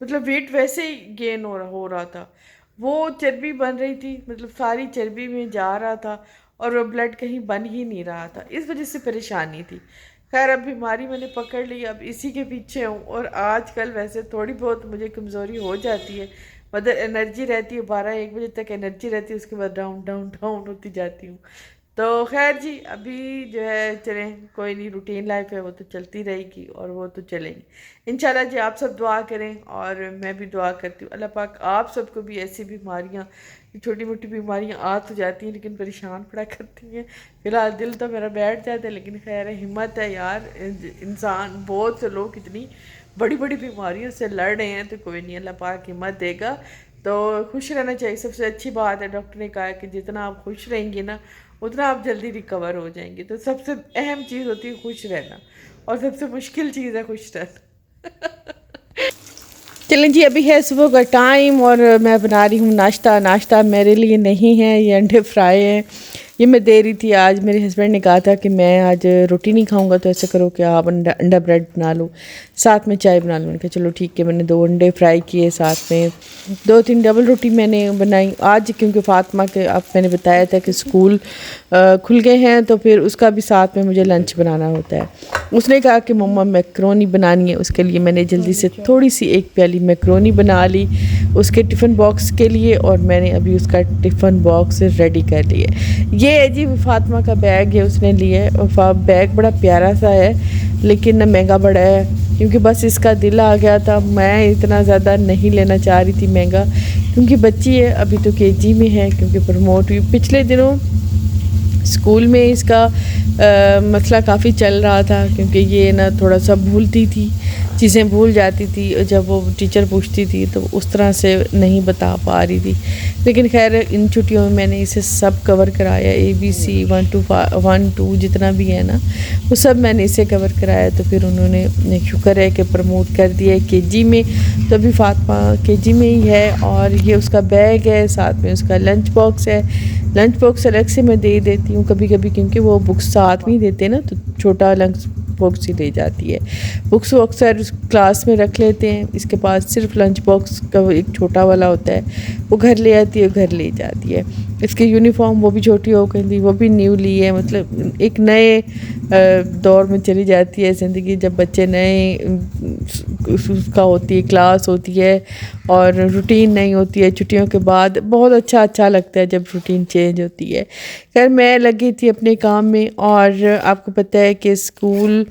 مطلب ویٹ ویسے ہی گین ہو رہا تھا، وہ چربی بن رہی تھی، مطلب ساری چربی میں جا رہا تھا اور وہ بلڈ کہیں بن ہی نہیں رہا تھا، اس وجہ سے پریشانی تھی۔ خیر اب بیماری میں نے پکڑ لی، اب اسی کے پیچھے ہوں، اور آج کل ویسے تھوڑی بہت مجھے کمزوری ہو جاتی ہے، مگر انرجی رہتی ہے، 12-1 بجے تک انرجی رہتی ہے، اس کے بعد ڈاؤن ڈاؤن ڈاؤن ہوتی جاتی ہوں۔ تو خیر جی ابھی جو ہے چلیں، کوئی نہیں، روٹین لائف ہے وہ تو چلتی رہے گی اور وہ تو چلیں گی انشاءاللہ جی۔ آپ سب دعا کریں اور میں بھی دعا کرتی ہوں، اللہ پاک آپ سب کو بھی ایسی بیماریاں، چھوٹی موٹی بیماریاں آ تو جاتی ہیں لیکن پریشان پڑا کرتی ہیں، فی الحال دل تو میرا بیٹھ جاتا ہے، لیکن خیر ہے، ہمت ہے یار، انسان بہت سے لوگ اتنی بڑی بڑی بیماریوں سے لڑ رہے ہیں، تو کوئی نہیں، اللہ پاک ہمت دے گا۔ تو خوش رہنا چاہیے، سب سے اچھی بات ہے، ڈاکٹر نے کہا ہے کہ جتنا آپ خوش رہیں گے نا اتنا آپ جلدی ریکور ہو جائیں گے، تو سب سے اہم چیز ہوتی ہے خوش رہنا، اور سب سے مشکل چیز ہے خوش رہنا۔ چلیں جی ابھی ہے صبح کا ٹائم اور میں بنا رہی ہوں ناشتہ میرے لیے نہیں ہے، یہ انڈے فرائی ہیں، یہ میں دے رہی تھی۔ آج میرے ہسبینڈ نے کہا تھا کہ میں آج روٹی نہیں کھاؤں گا، تو ایسا کرو کہ آپ انڈا بریڈ بنا لو، ساتھ میں چائے بنا لوں۔ میں نے کہا چلو ٹھیک ہے، میں نے 2 انڈے فرائی کیے، ساتھ میں 2-3 ڈبل روٹی میں نے بنائی آج، کیونکہ فاطمہ کے اب میں نے بتایا تھا کہ اسکول کھل گئے ہیں، تو پھر اس کا بھی ساتھ میں مجھے لنچ بنانا ہوتا ہے۔ اس نے کہا کہ مما میکرونی بنانی ہے، اس کے لیے میں نے جلدی سے تھوڑی سی 1 پیالی میکرونی بنا لی اس کے ٹفن باکس کے لیے، اور میں نے ابھی اس کا ٹفن باکس ریڈی کر لیا۔ یہ ہے جی فاطمہ کا بیگ ہے، اس نے لیا ہے، اور بیگ بڑا پیارا سا ہے لیکن مہنگا بڑا ہے، کیونکہ بس اس کا دل آ گیا تھا، میں اتنا زیادہ نہیں لینا چاہ رہی تھی مہنگا، کیونکہ بچی ہے ابھی تو KG میں ہے، کیونکہ پروموٹ ہوئی پچھلے دنوں اسکول میں اس کا مسئلہ کافی چل رہا تھا، کیونکہ یہ نا تھوڑا سا بھولتی تھی، چیزیں بھول جاتی تھی، جب وہ ٹیچر پوچھتی تھی تو اس طرح سے نہیں بتا پا رہی تھی، لیکن خیر ان چھٹیوں میں نے اسے سب کور کرایا، ABC 1 to 2 جتنا بھی ہے نا وہ سب میں نے اسے کور کرایا، تو پھر انہوں نے شکر ہے کہ پروموٹ کر دیا ہے KG میں، تو ابھی فاطمہ KG میں ہی ہے، اور یہ اس کا بیگ ہے، ساتھ میں اس کا لنچ باکس ہے۔ لنچ باکس الگ سے میں دے دیتی ہوں کبھی کبھی، کیونکہ وہ بکس ساتھ نہیں دیتے نا، تو چھوٹا لنچ باکس ہی لے جاتی ہے، بکس وہ اکثر کلاس میں رکھ لیتے ہیں، اس کے پاس صرف لنچ باکس کا ایک چھوٹا والا ہوتا ہے، وہ گھر لے آتی ہے، گھر لے جاتی ہے۔ اس کی یونیفارم وہ بھی چھوٹی ہو گئی تھی، وہ بھی نیو لی ہے، مطلب ایک نئے دور میں چلی جاتی ہے زندگی، جب بچے نئے اس کا ہوتی ہے، کلاس ہوتی ہے اور روٹین نہیں ہوتی ہے چھٹیوں کے بعد، بہت اچھا لگتا ہے جب روٹین چینج ہوتی ہے۔ خیر میں لگی تھی اپنے کام میں، اور آپ کو پتہ ہے کہ اسکول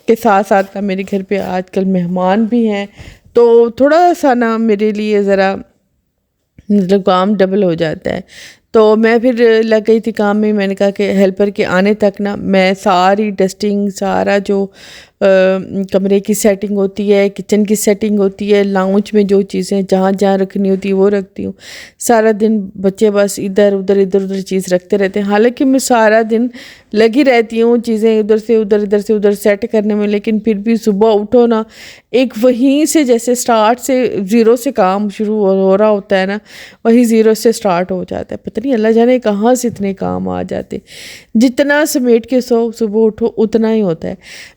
کے ساتھ ساتھ میرے گھر پہ آج کل مہمان بھی ہیں، تو تھوڑا سا نا میرے لیے ذرا مطلب کام ڈبل ہو جاتا ہے، تو میں پھر لگ گئی تھی کام میں۔ میں نے کہا کہ ہیلپر کے آنے تک نا میں ساری ڈسٹنگ، سارا جو کمرے کی سیٹنگ ہوتی ہے، کچن کی سیٹنگ ہوتی ہے، لاؤنج میں جو چیزیں جہاں جہاں رکھنی ہوتی ہے وہ رکھتی ہوں۔ سارا دن بچے بس ادھر ادھر چیز رکھتے رہتے ہیں، حالانکہ میں سارا دن لگی رہتی ہوں چیزیں ادھر سے ادھر سیٹ کرنے میں، لیکن پھر بھی صبح اٹھو نا ایک وہیں سے جیسے سٹارٹ سے 0 سے کام شروع ہو رہا ہوتا ہے نا، وہی 0 سے سٹارٹ ہو جاتا ہے، پتہ نہیں اللہ جانے کہاں سے اتنے کام آ جاتے، جتنا سمیٹ کے صبح اٹھو اتنا ہی ہوتا ہے۔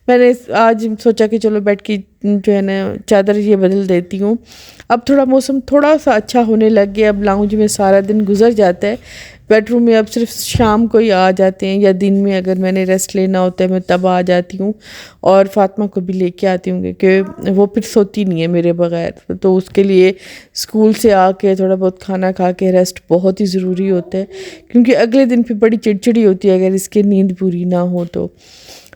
میں نے آج سوچا کہ چلو بیڈ کی جو ہے نا چادر یہ بدل دیتی ہوں، اب تھوڑا موسم تھوڑا سا اچھا ہونے لگ گیا، اب لاؤنج میں سارا دن گزر جاتا ہے، بیڈ روم میں اب صرف شام کو ہی آ جاتے ہیں، یا دن میں اگر میں نے ریسٹ لینا ہوتا ہے میں تب آ جاتی ہوں، اور فاطمہ کو بھی لے کے آتی ہوں، کیونکہ وہ پھر سوتی نہیں ہے میرے بغیر، تو اس کے لیے اسکول سے آ کے تھوڑا بہت کھانا کھا کے ریسٹ بہت ہی ضروری ہوتا ہے، کیونکہ اگلے دن پھر بڑی چڑچڑی ہوتی ہے اگر اس کی نیند پوری نہ ہو تو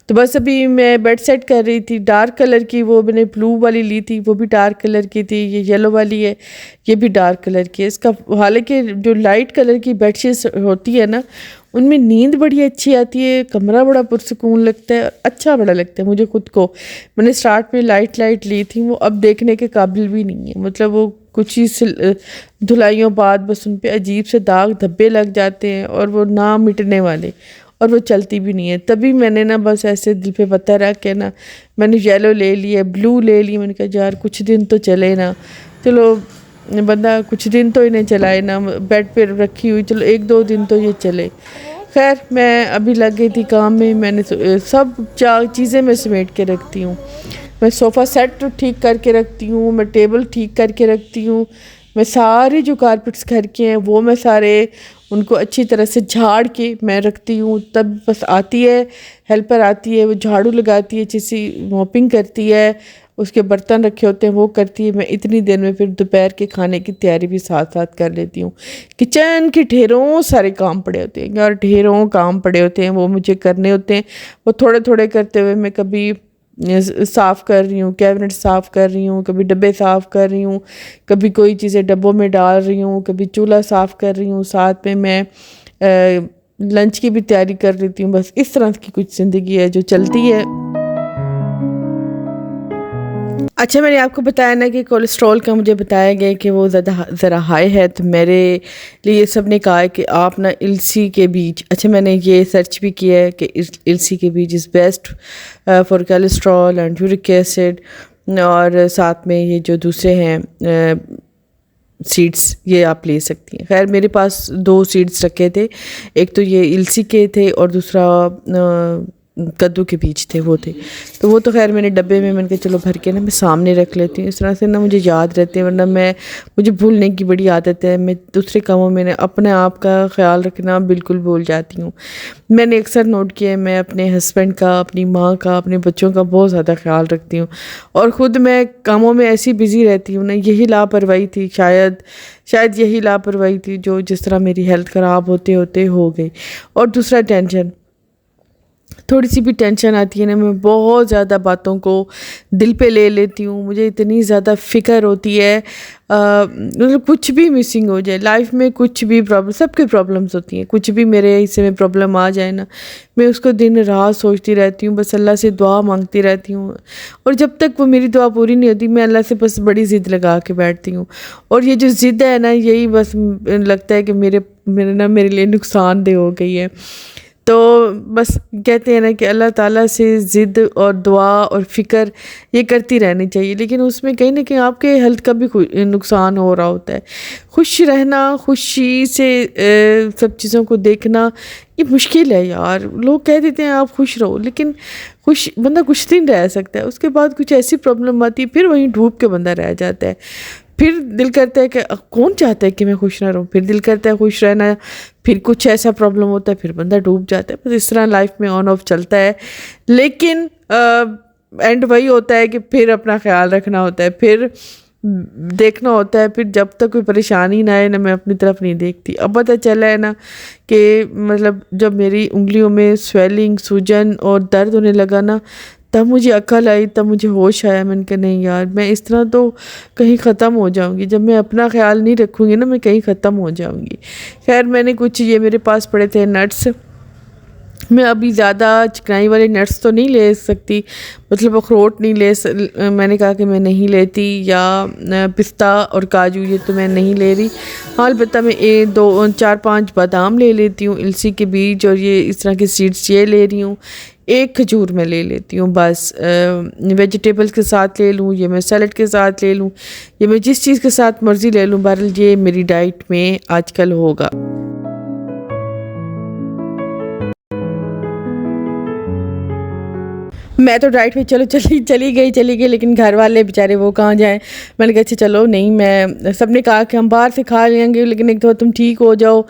بس ابھی میں بیڈ سیٹ کر رہی تھی، ڈارک کلر کی، وہ میں نے بلو والی لی تھی، وہ بھی ڈارک کلر کی تھی، یہ یلو والی ہے، یہ بھی ڈارک کلر کی ہے۔ اس کا حالانکہ جو لائٹ کلر کی بیڈ شیٹس ہوتی ہے نا ان میں نیند بڑی اچھی آتی ہے، کمرہ بڑا پرسکون لگتا ہے، اچھا بڑا لگتا ہے مجھے خود کو۔ میں نے سٹارٹ میں لائٹ لی تھی، وہ اب دیکھنے کے قابل بھی نہیں ہے، مطلب وہ کچھ ہی دھلائیوں بعد بس ان پہ عجیب سے داغ دھبے لگ جاتے ہیں، اور وہ نہ مٹنے والے، اور وہ چلتی بھی نہیں ہے۔ تبھی میں نے نا بس ایسے دل پہ پتہ رکھ کے نا میں نے یلو لے لی ہے، بلو لے لی، میں نے کہا یار کچھ دن تو چلے نا، چلو بندہ کچھ دن تو انہیں چلائے نا، بیڈ پہ رکھی ہوئی، چلو 1-2 دن تو یہ چلے۔ خیر میں ابھی لگ گئی تھی کام میں، میں نے سب چیزیں میں سمیٹ کے رکھتی ہوں. میں صوفہ سیٹ ٹھیک کر کے رکھتی ہوں، میں ٹیبل ٹھیک کر کے رکھتی ہوں، میں سارے جو کارپیٹس گھر کے ہیں وہ میں سارے ان کو اچھی طرح سے جھاڑ کے میں رکھتی ہوں. تب بس آتی ہے ہیلپر، آتی ہے وہ جھاڑو لگاتی ہے، اچھی سی موپنگ کرتی ہے، اس کے برتن رکھے ہوتے ہیں وہ کرتی ہے. میں اتنی دیر میں پھر دوپہر کے کھانے کی تیاری بھی ساتھ ساتھ کر لیتی ہوں. کچن کے ڈھیروں سارے کام پڑے ہوتے ہیں اور ڈھیروں کام پڑے ہوتے ہیں، وہ مجھے کرنے ہوتے ہیں. وہ تھوڑے تھوڑے کرتے ہوئے میں کبھی صاف کر رہی ہوں، کیبنٹ صاف کر رہی ہوں، کبھی ڈبے صاف کر رہی ہوں، کبھی کوئی چیزیں ڈبوں میں ڈال رہی ہوں، کبھی چولہا صاف کر رہی ہوں، ساتھ میں لنچ کی بھی تیاری کر لیتی ہوں. بس اس طرح کی کچھ زندگی ہے جو چلتی ہے. اچھا میں نے آپ کو بتایا نا کہ کولیسٹرول کا مجھے بتایا گیا کہ وہ ذرا ہائی ہے، تو میرے لیے سب نے کہا ہے کہ آپ نا السی کے بیج، اچھا میں نے یہ سرچ بھی کیا ہے کہ السی کے بیج is best for cholesterol and uric acid, اور ساتھ میں یہ جو دوسرے ہیں سیڈس یہ آپ لے سکتی ہیں. خیر میرے پاس 2 سیڈس رکھے تھے، ایک تو یہ السی کے تھے اور دوسرا کدو کے بیج تھے، وہ تھے. تو وہ تو خیر میں نے ڈبے میں نے کہا چلو بھر کے نا میں سامنے رکھ لیتی ہوں، اس طرح سے نا مجھے یاد رہتے ہیں، ورنہ مجھے بھولنے کی بڑی عادت ہے. میں دوسرے کاموں میں نے اپنے آپ کا خیال رکھنا بالکل بھول جاتی ہوں. میں نے اکثر نوٹ کیا ہے میں اپنے ہسبینڈ کا، اپنی ماں کا، اپنے بچوں کا بہت زیادہ خیال رکھتی ہوں، اور خود میں کاموں میں ایسی بزی رہتی ہوں نا. یہی لاپرواہی تھی، شاید یہی لاپرواہی تھی جو جس طرح میری ہیلتھ خراب ہوتے ہوتے ہو گئی. اور دوسرا ٹینشن، تھوڑی سی بھی ٹینشن آتی ہے نا میں بہت زیادہ باتوں کو دل پہ لے لیتی ہوں. مجھے اتنی زیادہ فکر ہوتی ہے، مطلب کچھ بھی مسنگ ہو جائے لائف میں، کچھ بھی پرابلم، سب کی پرابلمس ہوتی ہیں، کچھ بھی میرے حصے میں پرابلم آ جائے نا میں اس کو دن رات سوچتی رہتی ہوں، بس اللہ سے دعا مانگتی رہتی ہوں. اور جب تک وہ میری دعا پوری نہیں ہوتی میں اللہ سے بس بڑی ضد لگا کے بیٹھتی ہوں. اور یہ جو ضد ہے نا یہی بس لگتا ہے کہ میرے لیے نقصان دہ ہو گئی ہے. تو بس کہتے ہیں نا کہ اللہ تعالیٰ سے ضد اور دعا اور فکر یہ کرتی رہنی چاہیے، لیکن اس میں کہیں نہ کہیں آپ کے ہیلتھ کا بھی نقصان ہو رہا ہوتا ہے. خوش رہنا، خوشی سے سب چیزوں کو دیکھنا یہ مشکل ہے یار. لوگ کہہ دیتے ہیں آپ خوش رہو، لیکن بندہ کچھ دن رہ سکتا ہے، اس کے بعد کچھ ایسی پرابلم آتی ہے پھر وہیں ڈوب کے بندہ رہ جاتا ہے. پھر دل کرتا ہے کہ کون چاہتا ہے کہ میں خوش نہ رہوں، پھر دل کرتا ہے خوش رہنا، پھر کچھ ایسا پرابلم ہوتا ہے پھر بندہ ڈوب جاتا ہے. بس اس طرح لائف میں آن آف چلتا ہے، لیکن اینڈ وہی ہوتا ہے کہ پھر اپنا خیال رکھنا ہوتا ہے، پھر دیکھنا ہوتا ہے. پھر جب تک کوئی پریشانی نہ آئے نا میں اپنی طرف نہیں دیکھتی. اب پتہ چلا ہے نا کہ مطلب جب میری انگلیوں میں سویلنگ، سوجن اور درد ہونے لگا نا تب مجھے عقل آئی، تب مجھے ہوش آیا. میں نے کہا نہیں یار میں اس طرح تو کہیں ختم ہو جاؤں گی، جب میں اپنا خیال نہیں رکھوں گی نا میں کہیں ختم ہو جاؤں گی. خیر میں نے کچھ یہ میرے پاس پڑے تھے نٹس، میں ابھی زیادہ چکنائی والے نٹس تو نہیں لے سکتی، مطلب اخروٹ نہیں میں نے کہا کہ میں نہیں لیتی، یا پستہ اور کاجو یہ تو میں نہیں لے رہی. ہاں البتہ میں 4-5 بادام لے لیتی ہوں، السی کے بیج اور یہ اس طرح کے سیڈس یہ لے رہی ہوں. 1 کھجور میں لے لیتی ہوں بس. ویجیٹیبلز کے ساتھ لے لوں، یہ میں سیلڈ کے ساتھ لے لوں، یہ میں جس چیز کے ساتھ مرضی لے لوں، بہرحال یہ میری ڈائٹ میں آج کل ہوگا. میں تو ڈائٹ پہ چلی گئی، لیکن گھر والے بیچارے وہ کہاں جائیں. میں نے کہا اچھا چلو نہیں، میں سب نے کہا کہ ہم باہر سے کھا لیں گے لیکن ایک دفعہ تم ٹھیک ہو جاؤ.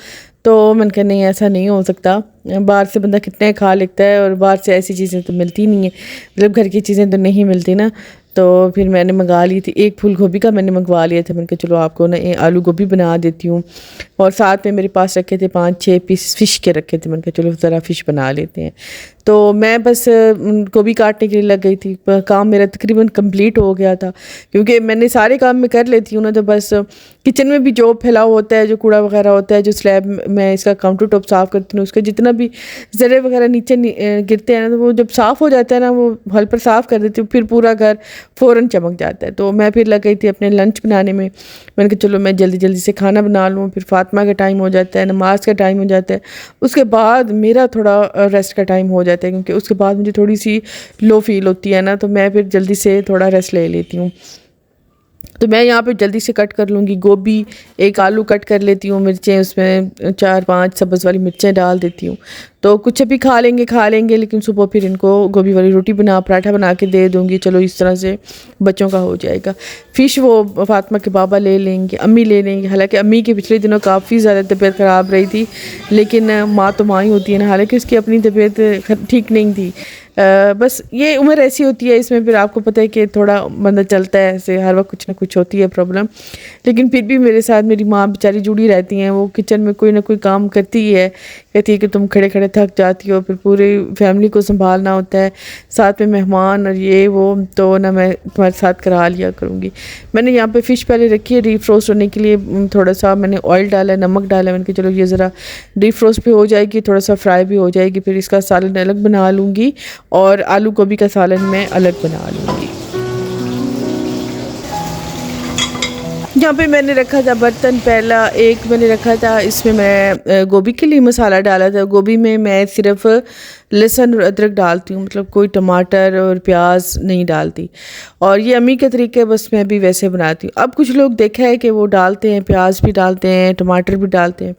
تو میں نے کہا نہیں ایسا نہیں ہو سکتا، باہر سے بندہ کتنے کھا لیتا ہے، اور باہر سے ایسی چیزیں تو ملتی نہیں ہیں، مطلب گھر کی چیزیں تو نہیں ملتی نا. تو پھر میں نے منگا لی تھی، 1 پھول گوبھی کا میں نے منگوا لیا تھا. میں نے کہا چلو آپ کو نا آلو گوبھی بنا دیتی ہوں، اور ساتھ میں میرے پاس رکھے تھے 5-6 پیس فش کے رکھے تھے. میں نے کہا چلو ذرا فش بنا لیتے ہیں. تو میں بس گوبھی کاٹنے کے لیے لگ گئی تھی، کام میرا تقریباً کمپلیٹ ہو گیا تھا، کیونکہ میں نے سارے کام میں کر لیتی ہوں نا. تو بس کچن میں بھی جو پھیلاؤ ہوتا ہے، جو کوڑا وغیرہ ہوتا ہے، جو سلیب میں اس کا کاؤنٹر ٹاپ صاف کرتی ہوں، اس کا جتنا بھی ذرے وغیرہ نیچے گرتے ہیں نا، تو وہ جب صاف ہو جاتا ہے نا وہ ہل پر صاف کر دیتی ہوں، پھر پورا گھر فوراً چمک جاتا ہے. تو میں پھر لگ گئی تھی اپنے لنچ بنانے میں. میں نے کہا چلو میں جلدی سے کھانا بنا لوں، پھر فاطمہ کا ٹائم ہو جاتا ہے، نماز کا ٹائم ہو جاتا ہے، اس کے بعد میرا تھوڑا ریسٹ کا ٹائم ہو جاتا ہے، کیونکہ اس کے بعد مجھے تھوڑی سی لو فیل ہوتی ہے نا، تو میں پھر جلدی سے تھوڑا ریسٹ لے لیتی ہوں. تو میں یہاں پہ جلدی سے کٹ کر لوں گی. گوبھی، ایک آلو کٹ کر لیتی ہوں، مرچیں اس میں 4-5 سبز والی مرچیں ڈال دیتی ہوں. تو کچھ ابھی کھا لیں گے لیکن صبح پھر ان کو گوبھی والی روٹی پراٹھا بنا کے دے دوں گی. چلو اس طرح سے بچوں کا ہو جائے گا. فش وہ فاطمہ کے بابا لے لیں گے، امی لے لیں گے. حالانکہ امی کے پچھلے دنوں کافی زیادہ طبیعت خراب رہی تھی، لیکن ماں تو ماں ہی ہوتی ہے نا. حالانکہ اس کی اپنی طبیعت ٹھیک نہیں تھی. بس یہ عمر ایسی ہوتی ہے، اس میں پھر آپ کو پتہ ہے کہ تھوڑا بندہ چلتا ہے ایسے، ہر وقت کچھ نہ کچھ ہوتی ہے پرابلم. لیکن پھر بھی میرے ساتھ میری ماں بیچاری جڑی رہتی ہیں. وہ کچن میں کوئی نہ کوئی کام کرتی ہی ہے. کہتی ہے کہ تم کھڑے کھڑے تھک جاتی ہو، پھر پوری فیملی کو سنبھالنا ہوتا ہے، ساتھ میں مہمان اور یہ وہ، تو نہ میں تمہارے ساتھ کرا لیا کروں گی. میں نے یہاں پہ فش پہلے رکھی ہے ڈیپ فروسٹ ہونے کے لیے. تھوڑا سا میں نے آئل ڈالا ہے، نمک ڈالا ہے. میں نے کہا چلو یہ ذرا ڈیپ فروسٹ بھی ہو جائے گی، تھوڑا سا فرائی بھی ہو جائے گی. پھر اس کا سالن الگ بنا لوں گی اور آلو گوبھی کا سالن میں الگ بنا لوں گی. یہاں پہ میں نے رکھا تھا برتن، پہلا ایک میں نے رکھا تھا، اس میں میں گوبھی کے لیے مسالہ ڈالا تھا. گوبھی میں صرف لہسن اور ادرک ڈالتی ہوں، مطلب کوئی ٹماٹر اور پیاز نہیں ڈالتی. اور یہ امی کے طریقے، بس میں بھی ویسے بناتی ہوں. اب کچھ لوگ دیکھا ہے کہ وہ ڈالتے ہیں، پیاز بھی ڈالتے ہیں، ٹماٹر بھی ڈالتے ہیں،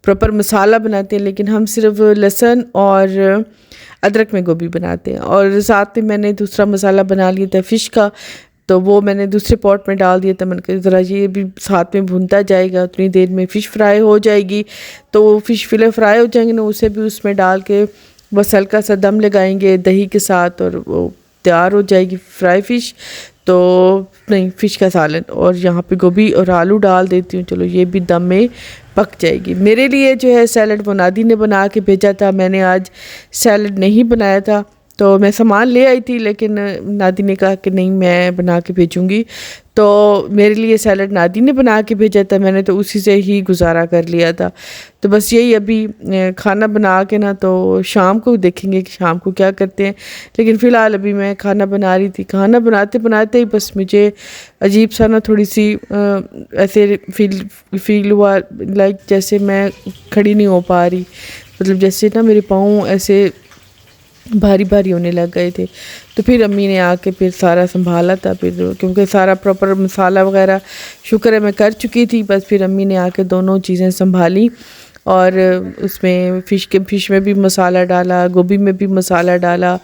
پراپر مسالہ بناتے ہیں. لیکن ہم صرف لہسن اور ادرک میں گوبھی بناتے ہیں. اور ساتھ میں نے دوسرا مسالہ بنا لیا تھا فش کا، تو وہ میں نے دوسرے پاٹ میں ڈال دیا تھا. میں نے کہا ذرا یہ بھی ساتھ میں بھونتا جائے گا، اتنی دیر میں فش فرائی ہو جائے گی. تو وہ فش فلے فرائی ہو جائیں گے نا، اسے بھی اس میں ڈال کے بس ہلکا سا دم لگائیں گے دہی کے ساتھ، اور وہ تیار ہو جائے گی فرائی فش. تو نہیں، فش کا سالن. اور یہاں پہ گوبھی اور آلو ڈال دیتی ہوں. چلو یہ بھی دم میں پک جائے گی. میرے لیے جو ہے سیلڈ وہ نادی نے بنا کے بھیجا تھا. میں نے آج سیلڈ نہیں بنایا تھا، تو میں سامان لے آئی تھی، لیکن نادی نے کہا کہ نہیں میں بنا کے بھیجوں گی. تو میرے لیے سیلڈ نادی نے بنا کے بھیجا تھا، میں نے تو اسی سے ہی گزارا کر لیا تھا. تو بس یہی ابھی کھانا بنا کے نا، تو شام کو دیکھیں گے کہ شام کو کیا کرتے ہیں. لیکن فی الحال ابھی میں کھانا بنا رہی تھی. کھانا بناتے بناتے ہی بس مجھے عجیب سا نا تھوڑی سی ایسے فیل ہوا، لائک جیسے میں کھڑی نہیں ہو پا رہی. مطلب جیسے نا میرے پاؤں ایسے بھاری بھاری ہونے لگ گئے تھے. تو پھر امی نے آ کے پھر سارا سنبھالا تھا. پھر کیونکہ سارا پراپر مسالہ وغیرہ شکر ہے میں کر چکی تھی، بس پھر امی نے آ کے دونوں چیزیں سنبھالی. اور اس میں فش میں بھی مسالہ ڈالا، گوبھی میں بھی مسالہ ڈالا،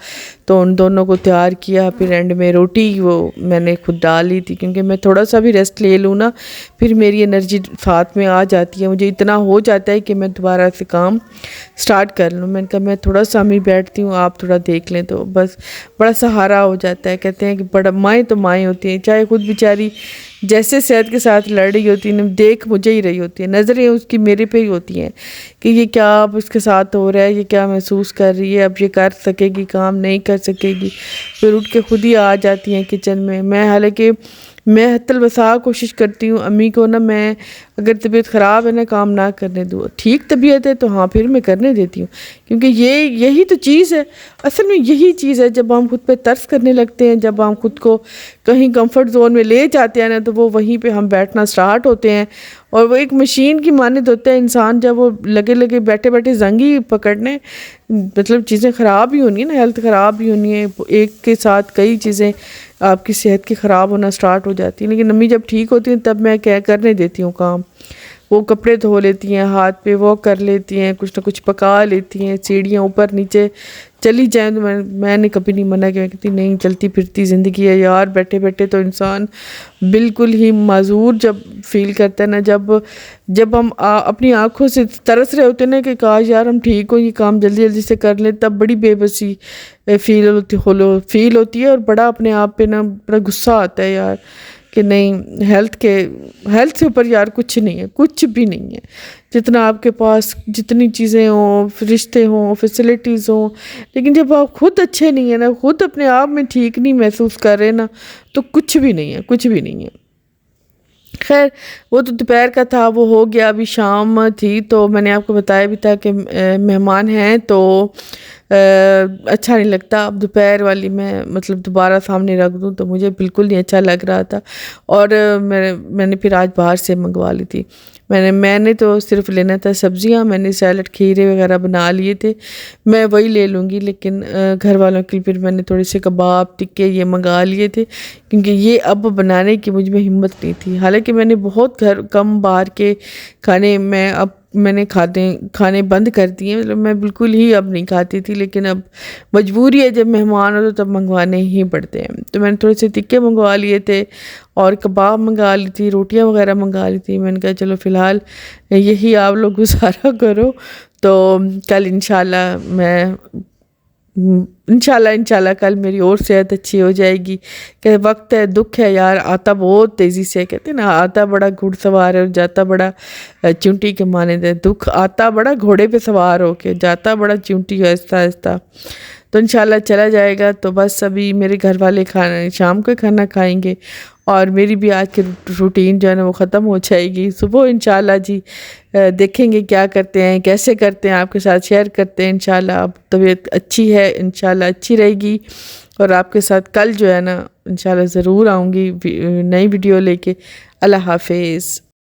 تو ان دونوں کو تیار کیا. پھر اینڈ میں روٹی وہ میں نے خود ڈال لی تھی، کیونکہ میں تھوڑا سا بھی ریسٹ لے لوں نا، پھر میری انرجی ساتھ میں آ جاتی ہے. مجھے اتنا ہو جاتا ہے کہ میں دوبارہ سے کام سٹارٹ کر لوں. میں نے کہا میں تھوڑا سا میں بیٹھتی ہوں، آپ تھوڑا دیکھ لیں، تو بس بڑا سہارا ہو جاتا ہے. کہتے ہیں کہ بڑا مائیں تو مائیں ہوتی ہیں، چاہے خود بیچاری جیسے صحت کے ساتھ لڑ رہی ہوتی ہے، دیکھ مجھے ہی رہی ہوتی ہے، نظریں اس کی میرے پہ ہی ہوتی ہیں کہ یہ کیا اب اس کے ساتھ ہو رہا ہے، یہ کیا محسوس کر رہی ہے، اب یہ کر سکے گی کام نہیں کر سکے گی. پھر اٹھ کے خود ہی آ جاتی ہیں کچن میں. میں حالانکہ میں حتی الوسع کوشش کرتی ہوں امی کو نا، میں اگر طبیعت خراب ہے نا کام نہ کرنے دوں. ٹھیک طبیعت ہے تو ہاں پھر میں کرنے دیتی ہوں، کیونکہ یہی تو چیز ہے اصل میں. یہی چیز ہے جب ہم خود پہ ترس کرنے لگتے ہیں، جب ہم خود کو کہیں کمفرٹ زون میں لے جاتے ہیں نا، تو وہ وہیں پہ ہم بیٹھنا سٹارٹ ہوتے ہیں. اور وہ ایک مشین کی مانند ہوتا ہے انسان، جب وہ لگے بیٹھے بیٹھے زنگی پکڑنے، مطلب چیزیں خراب ہی ہونی ہے نا، ہیلتھ خراب بھی ہونی ہے، ایک کے ساتھ کئی چیزیں آپ کی صحت کی خراب ہونا سٹارٹ ہو جاتی ہیں. لیکن امی جب ٹھیک ہوتی ہیں تب میں کرنے دیتی ہوں کام. وہ کپڑے دھو لیتی ہیں، ہاتھ پہ واک کر لیتی ہیں، کچھ نہ کچھ پکا لیتی ہیں، سیڑھیاں اوپر نیچے چلی جائیں. تو میں نے کبھی نہیں منع کیا، میں کہتی نہیں، چلتی پھرتی زندگی ہے یار. بیٹھے بیٹھے تو انسان بالکل ہی معذور جب فیل کرتا ہے نا، جب ہم اپنی آنکھوں سے ترس رہے ہوتے ہیں نا کہ کاش یار ہم ٹھیک ہوں، یہ کام جلدی جلدی سے کر لیں، تب بڑی بے بسی فیل ہوتی ہے. اور بڑا اپنے آپ پہ نا بڑا غصہ آتا ہے یار کہ نہیں، ہیلتھ سے اوپر یار کچھ نہیں ہے، کچھ بھی نہیں ہے. جتنا آپ کے پاس جتنی چیزیں ہوں، رشتے ہوں، فیسلٹیز ہوں، لیکن جب آپ خود اچھے نہیں ہیں نا، خود اپنے آپ میں ٹھیک نہیں محسوس کر رہے نا، تو کچھ بھی نہیں ہے، کچھ بھی نہیں ہے. خیر وہ تو دوپہر کا تھا، وہ ہو گیا. ابھی شام تھی تو میں نے آپ کو بتایا بھی تھا کہ مہمان ہیں تو اچھا نہیں لگتا. اب دوپہر والی میں مطلب دوبارہ سامنے رکھ دوں تو مجھے بالکل نہیں اچھا لگ رہا تھا. اور میں نے پھر آج باہر سے منگوا لی تھی. میں نے تو صرف لینا تھا سبزیاں، میں نے سیلڈ کھیرے وغیرہ بنا لیے تھے، میں وہی لے لوں گی، لیکن گھر والوں کے لیے پھر میں نے تھوڑے سے کباب ٹکے یہ منگا لیے تھے، کیونکہ یہ اب بنانے کی مجھ میں ہمت نہیں تھی۔ حالانکہ میں نے بہت کم باہر کے کھانے میں نے کھانے بند کر دیے، مطلب میں بالکل ہی اب نہیں کھاتی تھی، لیکن اب مجبوری ہے، جب مہمان ہو تو تب منگوانے ہی پڑتے ہیں۔ تو میں نے تھوڑے سے ٹکے منگوا لیے تھے اور کباب منگا لی تھی، روٹیاں وغیرہ منگا لی تھی۔ میں نے کہا چلو فی الحال یہی آپ لوگ گزارا کرو، تو کل انشاءاللہ انشاءاللہ کل میری اور صحت اچھی ہو جائے گی۔ کہ وقت ہے، دکھ ہے یار، آتا بہت تیزی سے، کہتے ہیں نا آتا بڑا گھڑ سوار ہے اور جاتا بڑا چونٹی کے مانند ہے۔ دکھ آتا بڑا گھوڑے پہ سوار ہو کے، جاتا بڑا چونٹی آہستہ آہستہ۔ تو انشاءاللہ چلا جائے گا۔ تو بس ابھی میرے گھر والے شام کا کھانا کھائیں گے، اور میری بھی آج کی روٹین جو ہے نا وہ ختم ہو جائے گی۔ صبح انشاءاللہ جی دیکھیں گے کیا کرتے ہیں، کیسے کرتے ہیں، آپ کے ساتھ شیئر کرتے ہیں انشاءاللہ۔ اب طبیعت اچھی ہے، انشاءاللہ اچھی رہے گی، اور آپ کے ساتھ کل جو ہے نا انشاءاللہ ضرور آؤں گی نئی ویڈیو لے کے۔ اللہ حافظ۔